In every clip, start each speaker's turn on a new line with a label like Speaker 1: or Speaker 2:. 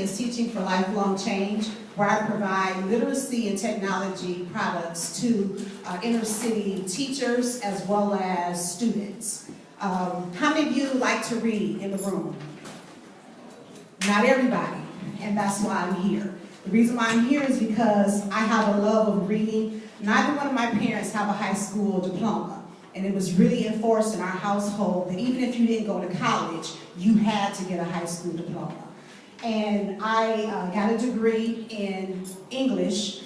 Speaker 1: is Teaching for Lifelong Change, where I provide literacy and technology products to inner city teachers as well as students. How many of you like to read in the room? Not everybody, and that's why I'm here. The reason why I'm here is because I have a love of reading. Neither one of my parents have a high school diploma, and it was really enforced in our household that even if you didn't go to college, you had to get a high school diploma. And I got a degree in English,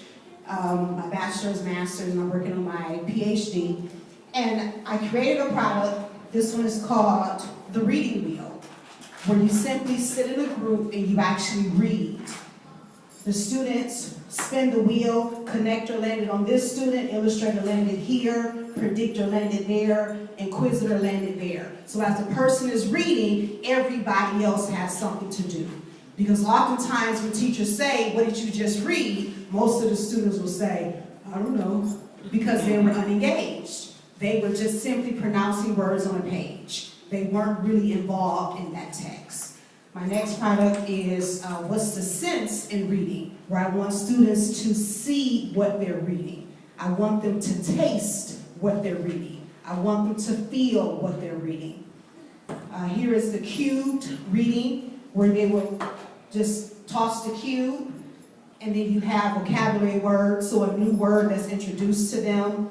Speaker 1: my bachelor's, master's, and I'm working on my PhD. And I created a product. This one is called the Reading Wheel, where you simply sit in a group and you actually read. The students spin the wheel, connector landed on this student, illustrator landed here, predictor landed there, inquisitor landed there. So as the person is reading, everybody else has something to do. Because oftentimes when teachers say, what did you just read? Most of the students will say, I don't know, because they were unengaged. They were just simply pronouncing words on a page. They weren't really involved in that text. My next product is What's the Sense in Reading, where I want students to see what they're reading. I want them to taste what they're reading. I want them to feel what they're reading. Here is the cubed reading, where they will just toss the cube, and then you have vocabulary words, so a new word that's introduced to them.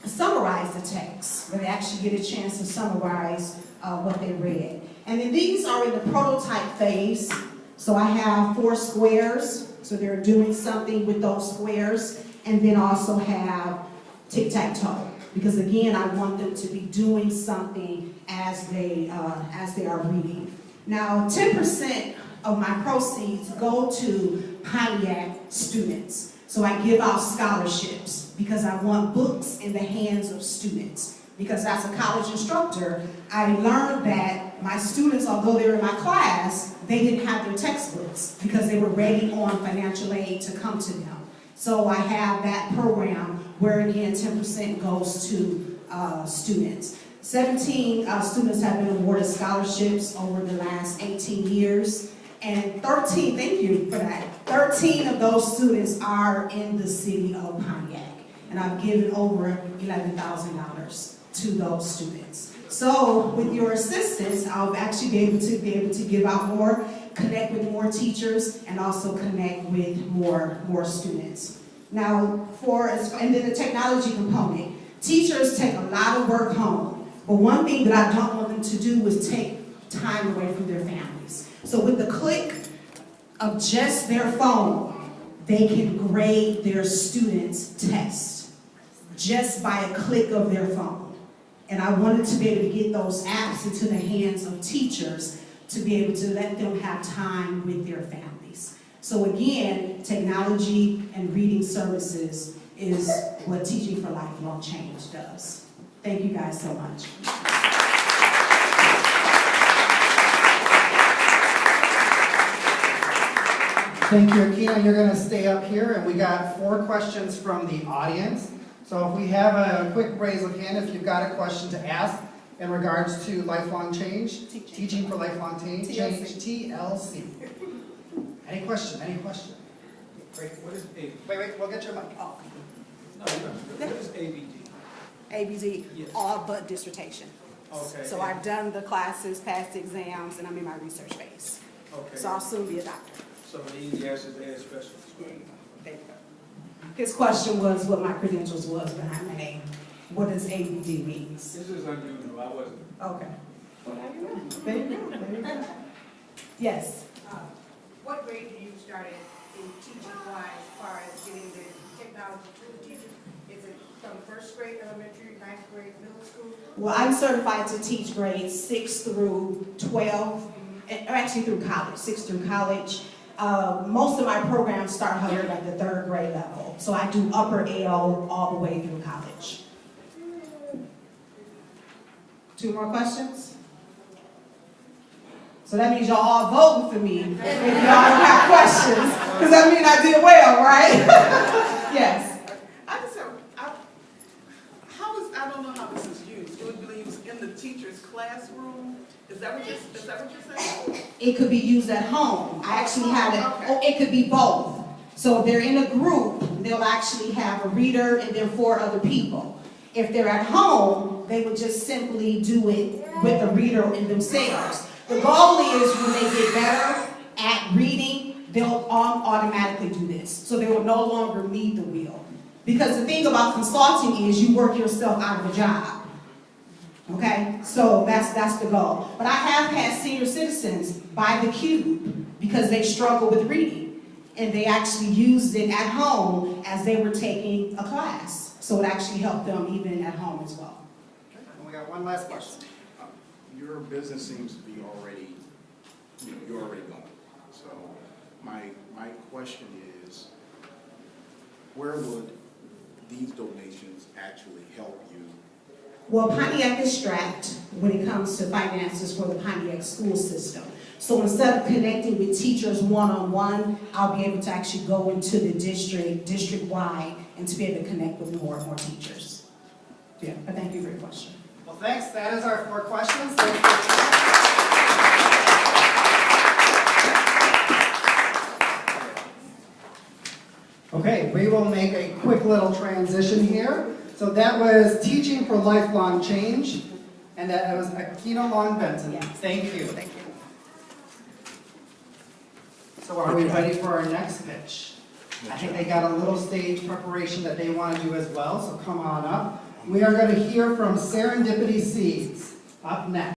Speaker 1: Summarize the text, where they actually get a chance to summarize what they read. And then these are in the prototype phase. So I have 4 squares, so they're doing something with those squares, and then also have tic-tac-toe, because again, I want them to be doing something as they are reading. Now, 10% of my proceeds go to Pontiac students. So I give out scholarships because I want books in the hands of students. Because as a college instructor, I learned that my students, although they were in my class, they didn't have their textbooks because they were waiting on financial aid to come to them. So I have that program where, again, 10% goes to students. 17 students have been awarded scholarships over the last 18 years. And 13, thank you for that, 13 of those students are in the city of Pontiac. And I've given over $11,000 to those students. So with your assistance, I'll actually be able to give out more, connect with more teachers, and also connect with more students. Now, and then the technology component. Teachers take a lot of work home. But one thing that I don't want them to do is take time away from their families. So with the click of just their phone, they can grade their students' test just by a click of their phone. And I wanted to be able to get those apps into the hands of teachers to be able to let them have time with their families. So again, technology and reading services is what Teaching for Lifelong Change does. Thank you guys so much.
Speaker 2: Thank you, Akina. You're going to stay up here, and we got 4 questions from the audience. So if we have a quick raise of hand, if you've got a question to ask in regards to lifelong change, Teaching for Lifelong Change, TLC. Any question? Any question?
Speaker 3: Great. What is ABD?
Speaker 2: Wait, we'll get your mic.
Speaker 1: Oh.
Speaker 3: No, what is ABD?
Speaker 1: ABD,
Speaker 3: Yes.
Speaker 1: all but dissertation.
Speaker 3: Okay.
Speaker 1: So I've done the classes, passed the exams, and I'm in my research phase.
Speaker 3: Okay.
Speaker 1: So I'll soon be a doctor.
Speaker 3: So the easy answer is the head specialist.
Speaker 1: There you go. His question was what my credentials was behind my name. What does ABD mean?
Speaker 3: This is unusual. I wasn't.
Speaker 1: Okay. Well, now you know. There you go. There you go. Yes.
Speaker 4: What grade do you start in teaching-wise as far as getting the technology to the teachers? Is it from first grade, elementary, 9th grade, middle school?
Speaker 1: Well, I'm certified to teach grades 6 through 12, or actually through college, 6 through college. Most of my programs start here at the 3rd grade level. So I do upper AO all the way through college. 2 more questions? So that means y'all all voting for me if y'all don't have questions. Because that means I did well, right? Yes.
Speaker 5: I just have, I don't know how this is used. It would be used in the teacher's classroom. Is Is that what you're saying?
Speaker 1: It could be used at home. I actually had it, or it could be both. So if they're in a group, they'll actually have a reader and then 4 other people. If they're at home, they would just simply do it with a reader in themselves. The goal is when they get better at reading, they'll automatically do this. So they will no longer need the wheel. Because the thing about consulting is you work yourself out of a job. Okay? So that's the goal. But I have had senior citizens buy the cube because they struggle with reading. And they actually used it at home as they were taking a class. So it actually helped them even at home as well.
Speaker 2: Okay, and we got one last question.
Speaker 6: Your business seems to be already, you're already going. So my question is, where would these donations actually help you?
Speaker 1: Well, Pontiac is strapped when it comes to finances for the Pontiac school system. So instead of connecting with teachers one-on-one, I'll be able to actually go into the district-wide, and to be able to connect with more and more teachers. Yeah, but thank you for your question.
Speaker 2: Well, thanks. That is our 4 questions. Okay, we will make a quick little transition here. So that was Teaching for Lifelong Change, and that was Akina Long Benton.
Speaker 1: Yes.
Speaker 2: Thank you.
Speaker 1: Thank you.
Speaker 2: So are we ready for our next pitch? I think they got a little stage preparation that they want to do as well, so come on up. We are going to hear from Serendipity Seeds up next.